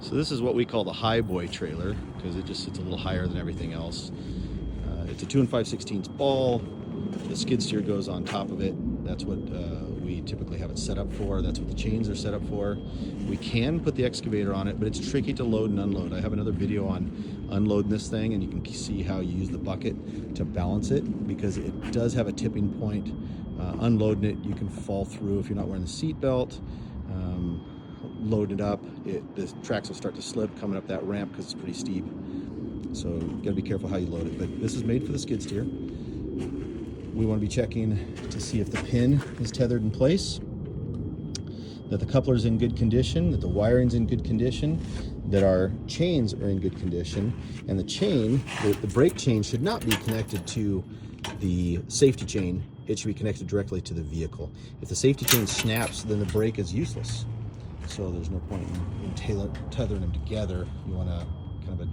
So this is what we call the Highboy trailer because it just sits a little higher than everything else. It's a 2 5/16 ball. The skid steer goes on top of it. That's what we typically have it set up for. That's what the chains are set up for. We can put the excavator on it, but it's tricky to load and unload. I have another video on unloading this thing, and you can see how you use the bucket to balance it because it does have a tipping point. Unloading it, you can fall through if you're not wearing the seat belt. Loading it up, the tracks will start to slip coming up that ramp because it's pretty steep. So you gotta be careful how you load it. But this is made for the skid steer. We want to be checking to see if the pin is tethered in place, that the coupler's in good condition, that the wiring's in good condition, that our chains are in good condition, and the chain, the brake chain should not be connected to the safety chain. It should be connected directly to the vehicle. If the safety chain snaps, then the brake is useless. So there's no point in tethering them together. You want a kind of a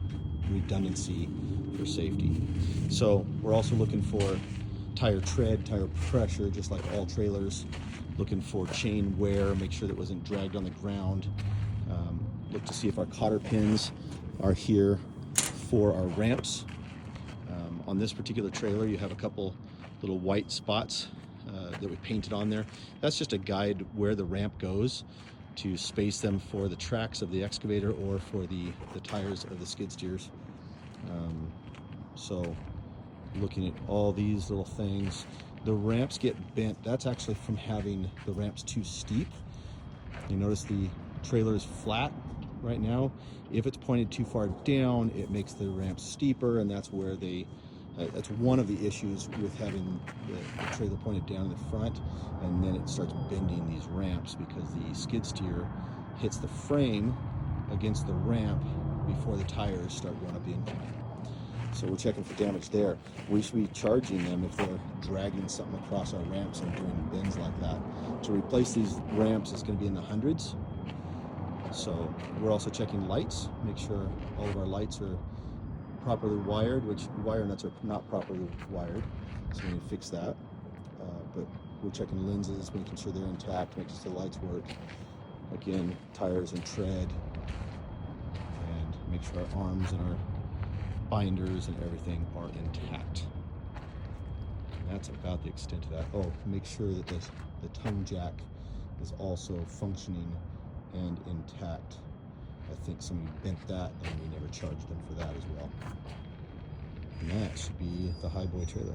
redundancy for safety. So we're also looking for tire tread, tire pressure, just like all trailers. Looking for chain wear, make sure that it wasn't dragged on the ground. Look to see if our cotter pins are here for our ramps. On this particular trailer, you have a couple little white spots that we painted on there. That's just a guide where the ramp goes to space them for the tracks of the excavator or for the tires of the skid steers. So looking at all these little things, the ramps get bent. That's actually from having the ramps too steep. You notice the trailer is flat right now. If it's pointed too far down, it makes the ramps steeper, and that's where that's one of the issues with having the trailer pointed down in the front, and then it starts bending these ramps because the skid steer hits the frame against the ramp before the tires start going up the incline. So we're checking for damage there. We should be charging them if they're dragging something across our ramps and doing bends like that. To replace these ramps is going to be in the hundreds. So we're also checking lights, make sure all of our lights are properly wired, which wire nuts are not properly wired, so we need to fix that. But we're checking lenses, making sure they're intact, making sure the lights work. Again, tires and tread, and make sure our arms and our binders and everything are intact. And that's about the extent of that. Oh, make sure that the tongue jack is also functioning and intact. I think somebody bent that and we never charged them for that as well. And that should be the Highboy trailer.